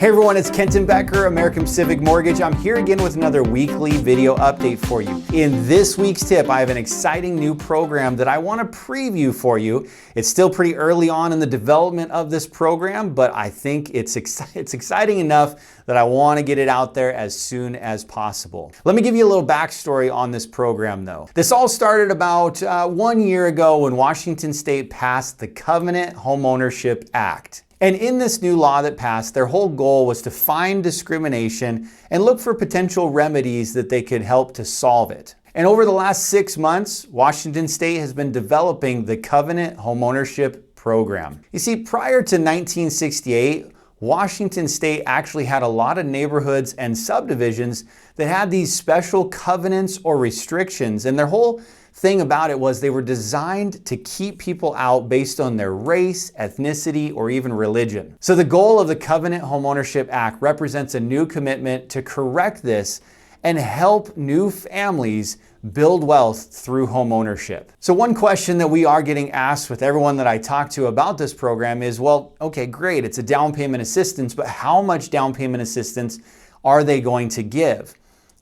Hey everyone, it's Kenton Becker, American Pacific Mortgage. I'm here again with another weekly video update for you. In this week's tip, I have an exciting new program that I want to preview for you. It's still pretty early on in the development of this program, but I think it's exciting enough that I want to get it out there as soon as possible. Let me give you a little backstory on this program though. This all started about 1 year ago when Washington State passed the Covenant Homeownership Act. And in this new law that passed, their whole goal was to find discrimination and look for potential remedies that they could help to solve it. And over the last 6 months, Washington State has been developing the Covenant Homeownership Program. You see, prior to 1968, Washington State actually had a lot of neighborhoods and subdivisions that had these special covenants or restrictions, and their whole thing about it was they were designed to keep people out based on their race, ethnicity, or even religion. So the goal of the Covenant Homeownership Act represents a new commitment to correct this and help new families build wealth through homeownership. So one question that we are getting asked with everyone that I talk to about this program is, well, okay, great, it's a down payment assistance, but how much down payment assistance are they going to give?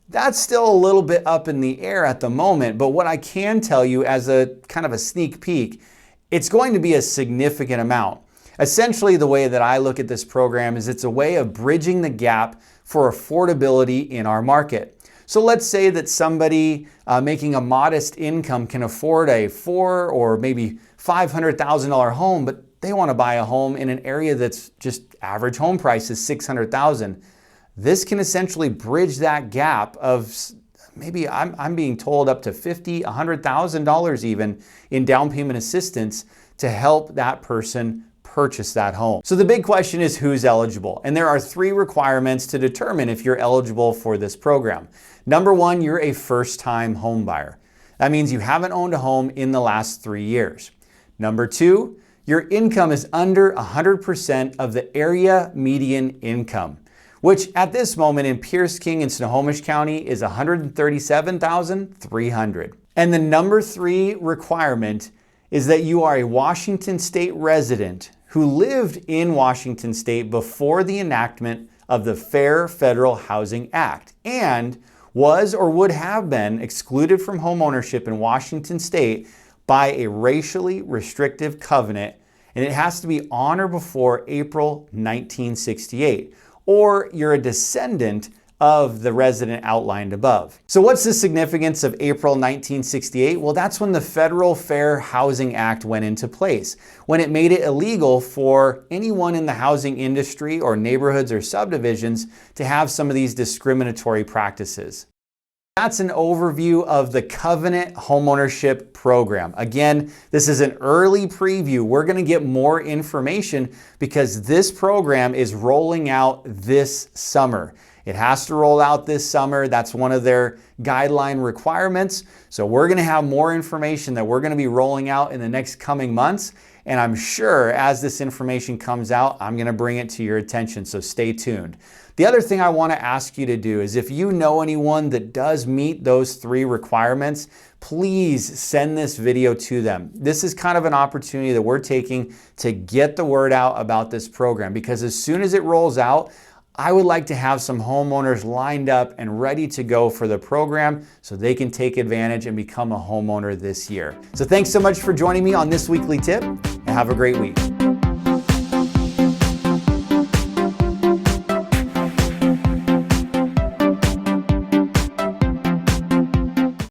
That's still a little bit up in the air at the moment, but what I can tell you as a kind of a sneak peek, it's going to be a significant amount. Essentially, the way that I look at this program is it's a way of bridging the gap for affordability in our market. So let's say that somebody making a modest income can afford a $400,000 or maybe $500,000 home, but they want to buy a home in an area that's just average home price is $600,000. This can essentially bridge that gap of maybe I'm being told up to $50,000, $100,000 even in down payment assistance to help that person purchase that home. So the big question is who's eligible? And there are 3 requirements to determine if you're eligible for this program. Number 1, you're a first-time home buyer. That means you haven't owned a home in the last 3 years. Number 2, your income is under 100% of the area median income, which at this moment in Pierce, King, and Snohomish County is $137,300. And the number 3 requirement is that you are a Washington State resident who lived in Washington State before the enactment of the Fair Federal Housing Act and was or would have been excluded from homeownership in Washington State by a racially restrictive covenant, and it has to be on or before April 1968. Or you're a descendant of the resident outlined above. So what's the significance of April 1968? Well, that's when the Federal Fair Housing Act went into place, when it made it illegal for anyone in the housing industry or neighborhoods or subdivisions to have some of these discriminatory practices. That's an overview of the Covenant Homeownership Program. Again, this is an early preview. We're going to get more information because this program is rolling out this summer. It has to roll out this summer. That's one of their guideline requirements. So we're going to have more information that we're going to be rolling out in the next coming months. And I'm sure as this information comes out, I'm going to bring it to your attention. So stay tuned. The other thing I want to ask you to do is if you know anyone that does meet those 3 requirements, please send this video to them. This is kind of an opportunity that we're taking to get the word out about this program, because as soon as it rolls out, I would like to have some homeowners lined up and ready to go for the program so they can take advantage and become a homeowner this year. So thanks so much for joining me on this weekly tip, and have a great week.